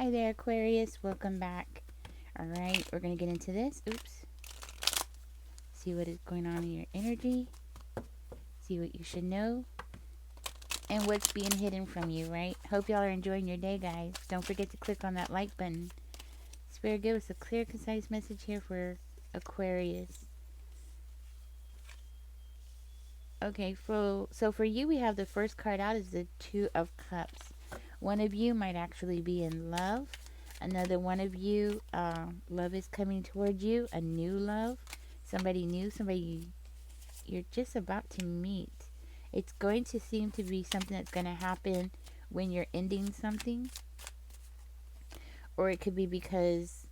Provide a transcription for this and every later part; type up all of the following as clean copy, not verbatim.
Hi there, Aquarius. Welcome back. All right, we're going to get into this. Oops. See what is going on in your energy. See what you should know. And what's being hidden from you, right? Hope y'all are enjoying your day, guys. Don't forget to click on that like button. Spirit, give us a clear, concise message here for Aquarius. Okay, so for you, we have the first card out is the Two of Cups. One of you might actually be in love. Another one of you, love is coming towards you. A new love. Somebody new, somebody you're just about to meet. It's going to seem to be something that's going to happen when you're ending something. Or it could be because,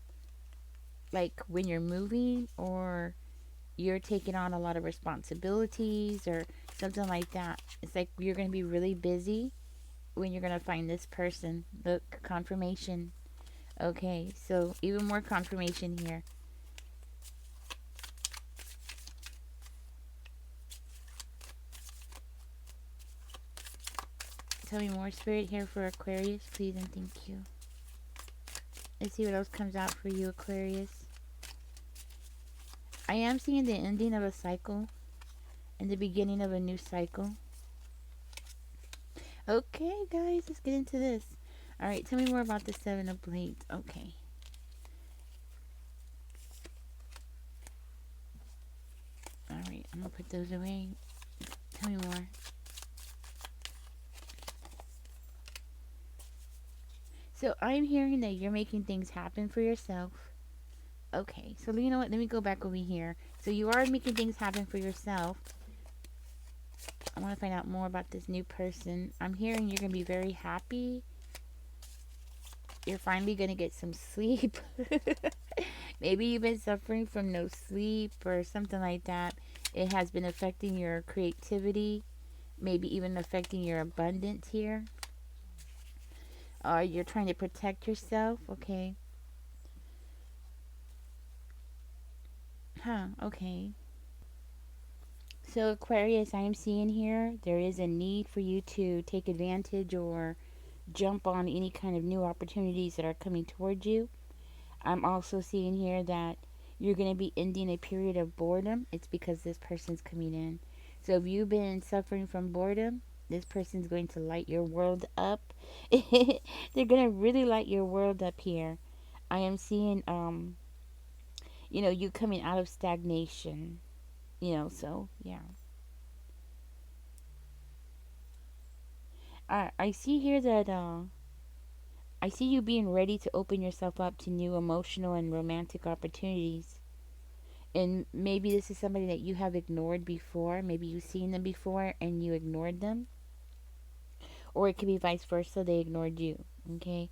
like, when you're moving, or you're taking on a lot of responsibilities, or something like that. It's like you're going to be really busy when you're going to find this person. Look, confirmation. Okay, so even more confirmation here. Tell me more, Spirit, here for Aquarius, please and thank you. Let's see what else comes out for you, Aquarius. I am seeing the ending of a cycle and the beginning of a new cycle. Okay, guys, let's get into this. All right, tell me more about the Seven of Blades. Okay. All right, I'm going to put those away. Tell me more. So I'm hearing that you're making things happen for yourself. Okay, so you know what? Let me go back over here. So you are making things happen for yourself. I want to find out more about this new person. I'm hearing you're going to be very happy. You're finally going to get some sleep. Maybe you've been suffering from no sleep or something like that. It has been affecting your creativity. Maybe even affecting your abundance here. You're trying to protect yourself. Okay. Okay. So Aquarius, I am seeing here there is a need for you to take advantage or jump on any kind of new opportunities that are coming towards you. I'm also seeing here that you're going to be ending a period of boredom. It's because this person's coming in. So if you've been suffering from boredom, this person's going to light your world up. They're going to really light your world up here. I am seeing, you coming out of stagnation. So yeah. I see here that I see you being ready to open yourself up to new emotional and romantic opportunities. And maybe this is somebody that you have ignored before. Maybe you've seen them before and you ignored them. Or it could be vice versa, they ignored you. Okay?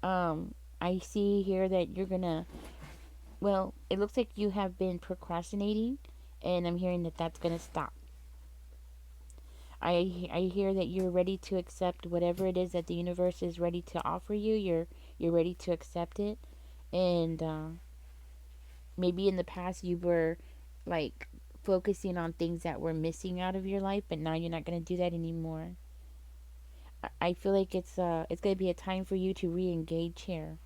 I see here that you're gonna, well, it looks like you have been procrastinating, and I'm hearing that that's gonna stop. I hear that you're ready to accept whatever it is that the universe is ready to offer you. You're ready to accept it, and maybe in the past you were like focusing on things that were missing out of your life, but now you're not going to do that anymore. I feel like it's going to be a time for you to re-engage here.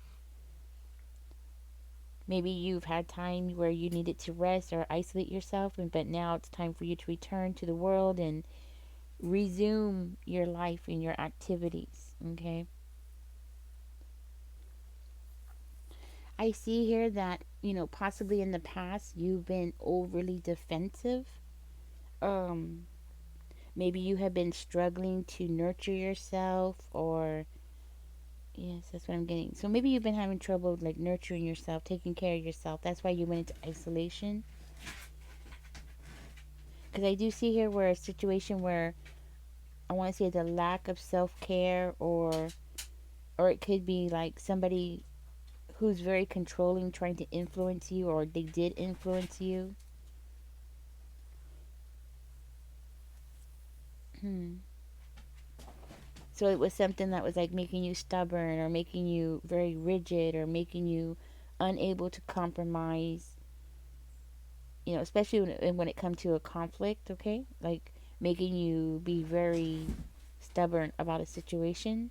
Maybe you've had time where you needed to rest or isolate yourself, but now it's time for you to return to the world and resume your life and your activities. Okay. I see here that, possibly in the past you've been overly defensive. Um, Maybe you have been struggling to nurture yourself, or, yes, that's what I'm getting. So maybe you've been having trouble like nurturing yourself, taking care of yourself. That's why you went into isolation. Because I do see here where a situation where I want to say the lack of self care, or it could be like somebody who's very controlling trying to influence you, or they did influence you. Hmm. So it was something that was like making you stubborn, or making you very rigid, or making you unable to compromise, especially when it comes to a conflict, okay? Like making you be very stubborn about a situation.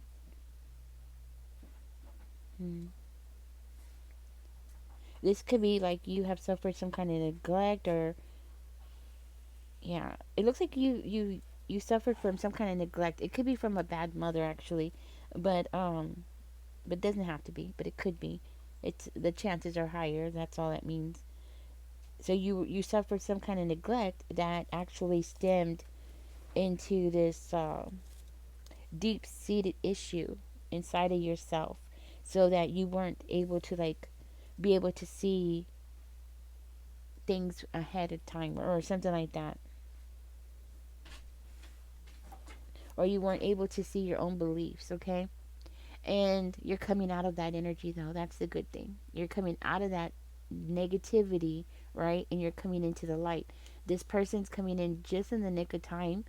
Hmm. This could be like you have suffered some kind of neglect, or yeah, it looks like you suffered from some kind of neglect. It could be from a bad mother actually, but but it doesn't have to be, but it could be. It's the chances are higher. That's all that means. So you suffered some kind of neglect that actually stemmed into this deep seated issue inside of yourself, so that you weren't able to like be able to see things ahead of time or something like that, or you weren't able to see your own beliefs. Okay, and you're coming out of that energy though. That's the good thing. You're coming out of that negativity, right? And you're coming into the light. This person's coming in just in the nick of time,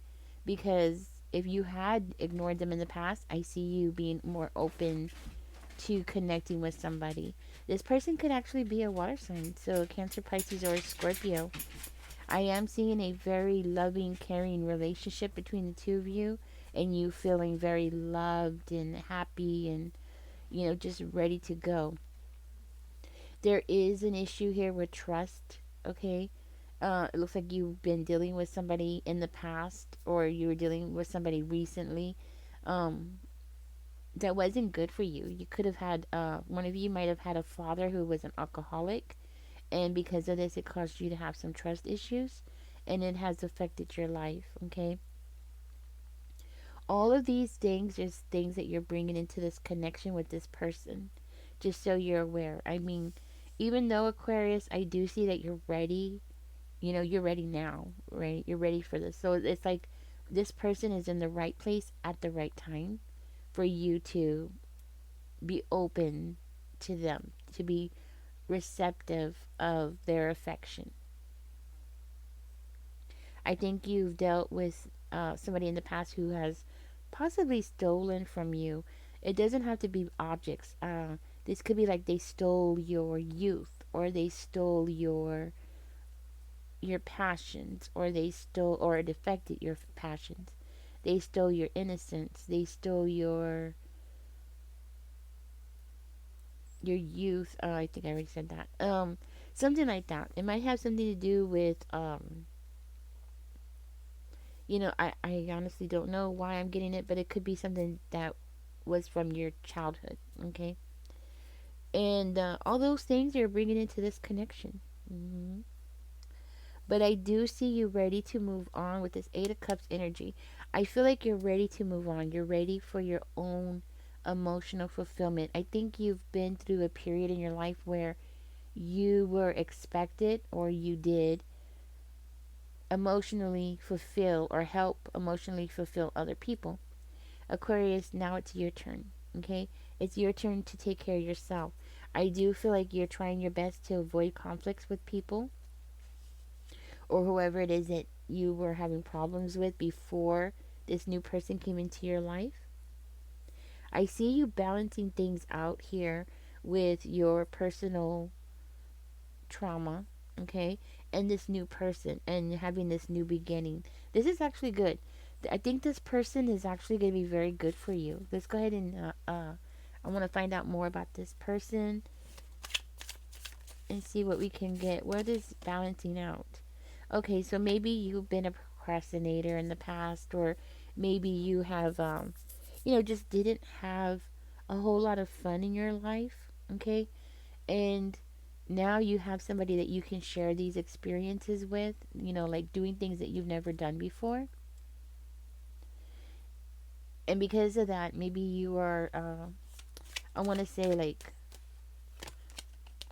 because if you had ignored them in the past, I see you being more open to connecting with somebody. This person could actually be a water sign, so Cancer, Pisces, or Scorpio. I am seeing a very loving, caring relationship between the two of you, and you feeling very loved and happy and, just ready to go. There is an issue here with trust, okay? It looks like you've been dealing with somebody in the past, or you were dealing with somebody recently, um, that wasn't good for you. You could have had, one of you might have had a father who was an alcoholic, and because of this, it caused you to have some trust issues, and it has affected your life, okay? All of these things is things that you're bringing into this connection with this person, just so you're aware. I mean, even though Aquarius, I do see that you're ready. You're ready now, right? You're ready for this. So it's like this person is in the right place at the right time for you to be open to them, to be receptive of their affection. I think you've dealt with somebody in the past who has possibly stolen from you. It doesn't have to be objects. This could be like they stole your youth, or they stole your passions, or they stole, or it affected your passions. They stole your innocence. They stole your youth. I think I already said that. Something like that. It might have something to do with I honestly don't know why I'm getting it, but it could be something that was from your childhood, okay? And all those things you're bringing into this connection. hmm But I do see you ready to move on with this Eight of Cups energy. I feel like you're ready to move on. You're ready for your own emotional fulfillment. I think you've been through a period in your life where you were expected, or you did emotionally fulfill or help emotionally fulfill other people. Aquarius, now it's your turn. Okay? It's your turn to take care of yourself. I do feel like you're trying your best to avoid conflicts with people, or whoever it is that you were having problems with before this new person came into your life. I see you balancing things out here with your personal trauma, okay, and this new person and having this new beginning. This is actually good. I think this person is actually going to be very good for you. Let's go ahead and I want to find out more about this person and see what we can get. What is balancing out? Okay, so maybe you've been a procrastinator in the past, or maybe you have, just didn't have a whole lot of fun in your life, okay? And now you have somebody that you can share these experiences with, like doing things that you've never done before. And because of that, maybe you are, I want to say, like,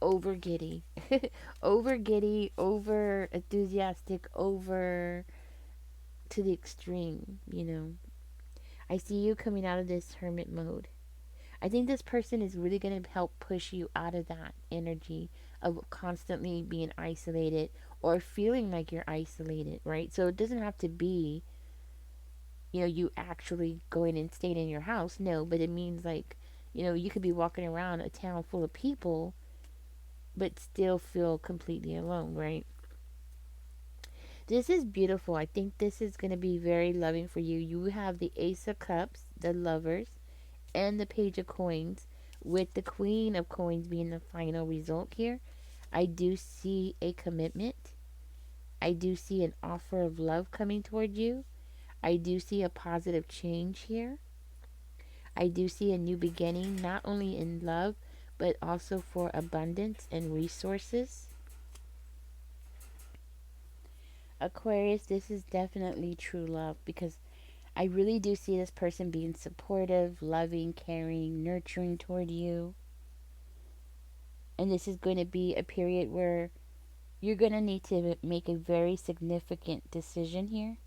over giddy, over giddy, over enthusiastic, over to the extreme. I see you coming out of this hermit mode. I think this person is really going to help push you out of that energy of constantly being isolated or feeling like you're isolated, right? So it doesn't have to be, you actually going and staying in your house. No, but it means like, you could be walking around a town full of people but still feel completely alone, right? This is beautiful. I think this is going to be very loving for you. You have the Ace of Cups, the Lovers, and the Page of Coins, with the Queen of Coins being the final result here, I do see a commitment. I do see an offer of love coming toward you. I do see a positive change here. I do see a new beginning, not only in love, but also for abundance and resources. Aquarius, this is definitely true love because I really do see this person being supportive, loving, caring, nurturing toward you. And this is going to be a period where you're going to need to make a very significant decision here.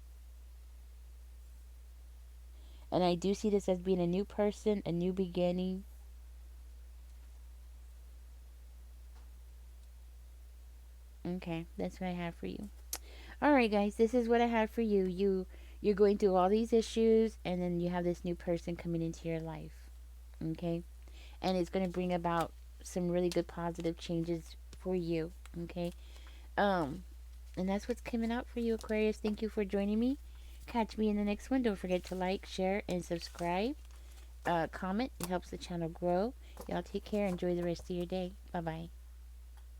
And I do see this as being a new person, a new beginning. Okay, that's what I have for you. All right, guys, this is what I have for you. You're going through all these issues, and then you have this new person coming into your life. Okay, and it's going to bring about some really good positive changes for you. Okay, um, and that's what's coming out for you, Aquarius. Thank you for joining me. Catch me in the next one. Don't forget to like, share, and subscribe. Comment. It helps the channel grow. Y'all take care. Enjoy the rest of your day. Bye bye.